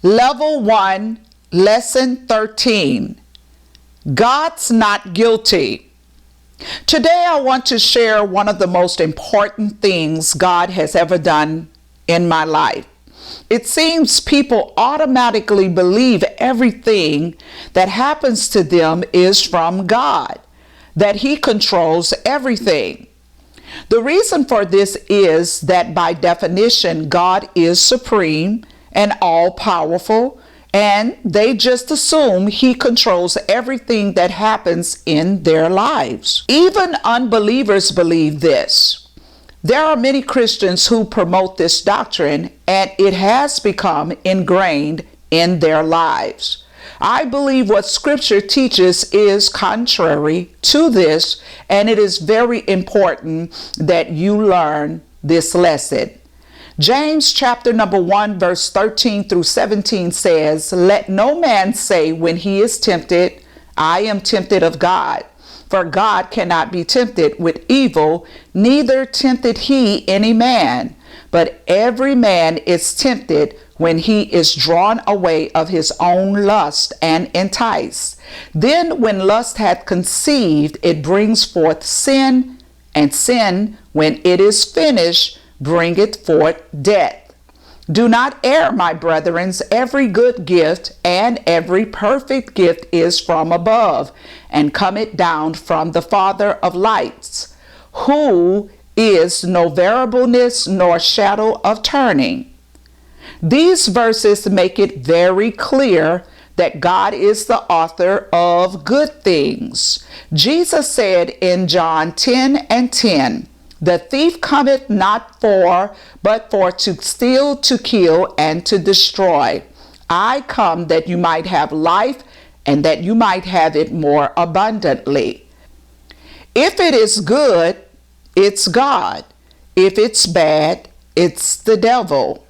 Level 1, Lesson 13. God's not guilty. Today I want to share one of the most important things God has ever done in my life. It seems people automatically believe everything that happens to them is from God, that He controls everything. The reason for this is that by definition, God is supreme and all-powerful, and they just assume He controls everything that happens in their lives. Even unbelievers believe this. There are many Christians who promote this doctrine, and it has become ingrained in their lives. I believe what Scripture teaches is contrary to this, and it is very important that you learn this lesson. James chapter number 1 verse 13 through 17 says, "Let no man say when he is tempted, I am tempted of God. For God cannot be tempted with evil, neither tempted He any man. But every man is tempted when he is drawn away of his own lust and enticed. Then when lust hath conceived, it brings forth sin, and sin, when it is finished, bringeth forth death. Do not err, my brethren. Every good gift and every perfect gift is from above, and cometh down from the Father of lights, who is no variableness nor shadow of turning." These verses make it very clear that God is the author of good things. Jesus said in John 10:10, "The thief cometh not but for to steal, to kill, and to destroy. I come that you might have life, and that you might have it more abundantly." If it is good, it's God. If it's bad, it's the devil.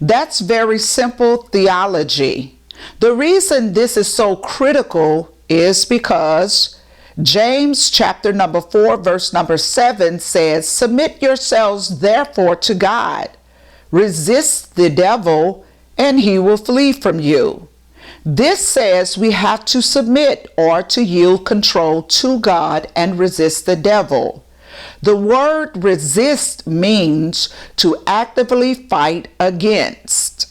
That's very simple theology. The reason this is so critical is because James chapter number 4 verse number 7 says, "Submit yourselves therefore to God. Resist the devil, and he will flee from you." This says we have to submit or to yield control to God and resist the devil. The word resist means to actively fight against.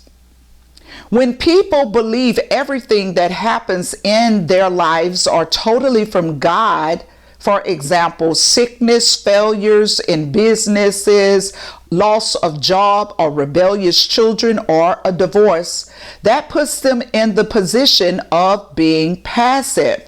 When people believe everything that happens in their lives are totally from God, for example, sickness, failures in businesses, loss of job, or rebellious children, or a divorce, that puts them in the position of being passive.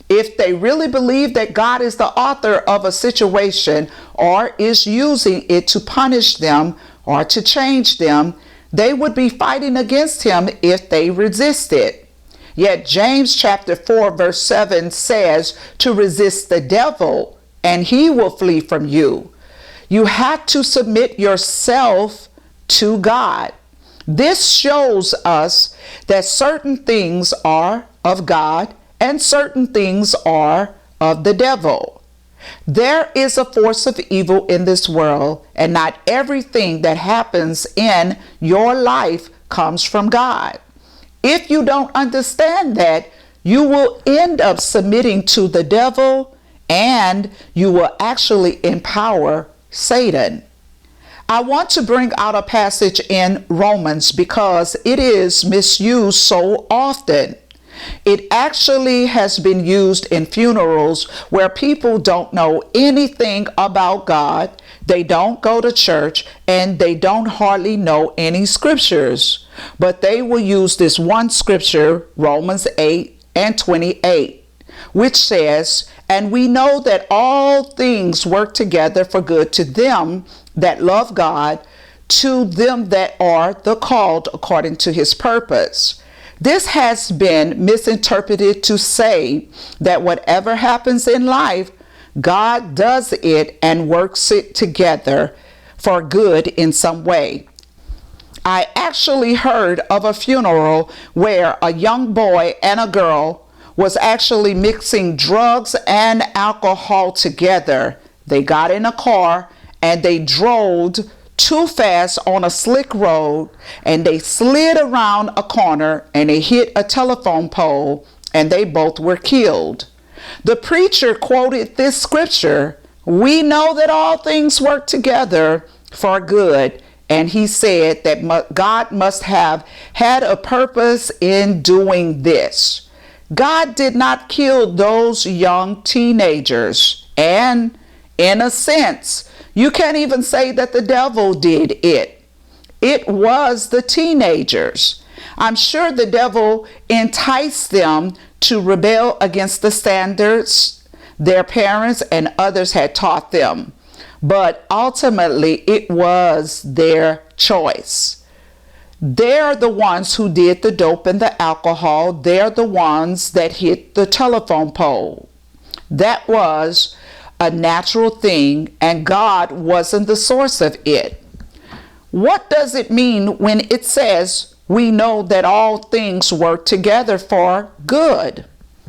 If they really believe that God is the author of a situation or is using it to punish them or to change them, they would be fighting against Him if they resist it. Yet James chapter 4 verse 7 says to resist the devil, and he will flee from you. You have to submit yourself to God. This shows us that certain things are of God and certain things are of the devil. There is a force of evil in this world, and not everything that happens in your life comes from God. If you don't understand that, you will end up submitting to the devil, and you will actually empower Satan. I want to bring out a passage in Romans because it is misused so often. It actually has been used in funerals where people don't know anything about God, they don't go to church, and they don't hardly know any scriptures. But they will use this one scripture, Romans 8:28, which says, "And we know that all things work together for good to them that love God, to them that are the called according to His purpose." This has been misinterpreted to say that whatever happens in life, God does it and works it together for good in some way. I actually heard of a funeral where a young boy and a girl was actually mixing drugs and alcohol together. They got in a car and they drove too fast on a slick road, and they slid around a corner and they hit a telephone pole, and they both were killed. The preacher quoted this scripture, "We know that all things work together for good," and he said that God must have had a purpose in doing this. God did not kill those young teenagers, and in a sense, you can't even say that the devil did it. It was the teenagers. I'm sure the devil enticed them to rebel against the standards their parents and others had taught them. But ultimately, it was their choice. They're the ones who did the dope and the alcohol. They're the ones that hit the telephone pole. That was a natural thing, and God wasn't the source of it. What does it mean when it says we know that all things work together for good?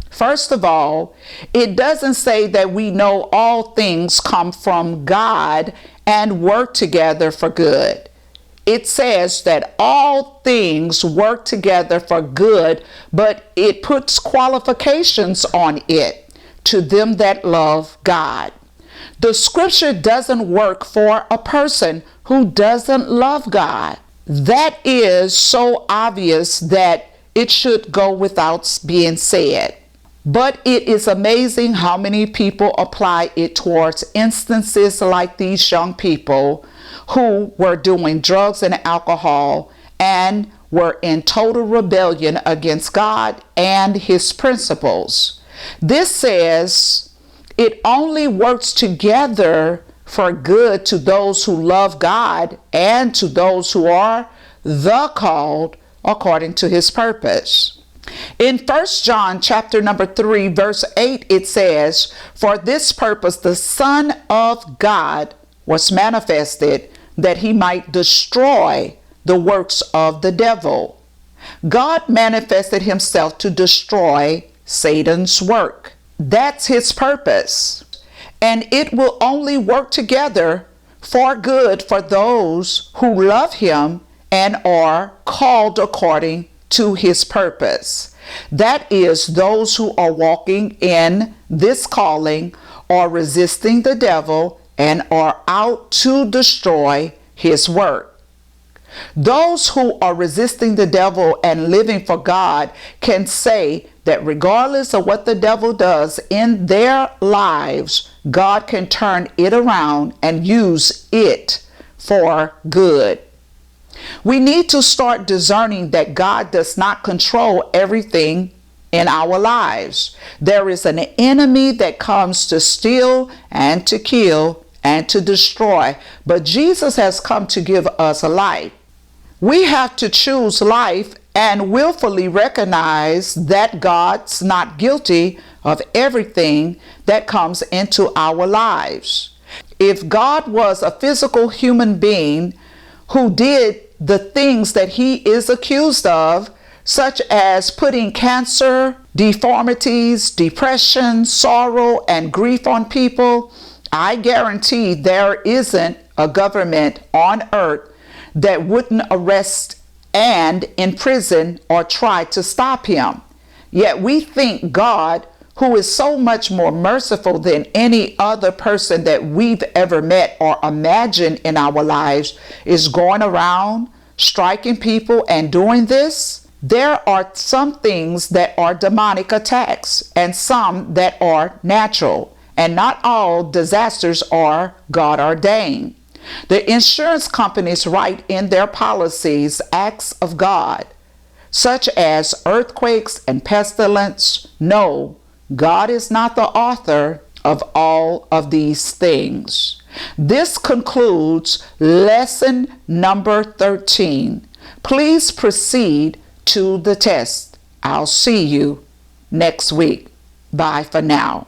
First of all, it doesn't say that we know all things come from God and work together for good. It says that all things work together for good, but it puts qualifications on it. To them that love God. The scripture doesn't work for a person who doesn't love God. That is so obvious that it should go without being said. But it is amazing how many people apply it towards instances like these young people who were doing drugs and alcohol and were in total rebellion against God and his principles. This says it only works together for good to those who love God and to those who are the called according to his purpose. In 1 John chapter number 3 verse 8 it says, "For this purpose the Son of God was manifested, that he might destroy the works of the devil." God manifested himself to destroy Satan's work. That's his purpose. And it will only work together for good for those who love him and are called according to his purpose. That is, those who are walking in this calling, are resisting the devil, and are out to destroy his work. Those who are resisting the devil and living for God can say that regardless of what the devil does in their lives, God can turn it around and use it for good. We need to start discerning that God does not control everything in our lives. There is an enemy that comes to steal and to kill and to destroy, but Jesus has come to give us a life. We have to choose life and willfully recognize that God's not guilty of everything that comes into our lives. If God was a physical human being who did the things that he is accused of, such as putting cancer, deformities, depression, sorrow, and grief on people, I guarantee there isn't a government on earth that wouldn't arrest and imprison or try to stop him. Yet we think God, who is so much more merciful than any other person that we've ever met or imagined in our lives, is going around striking people and doing this. There are some things that are demonic attacks and some that are natural, and not all disasters are God ordained. The insurance companies write in their policies acts of God, such as earthquakes and pestilence. No, God is not the author of all of these things. This concludes lesson number 13. Please proceed to the test. I'll see you next week. Bye for now.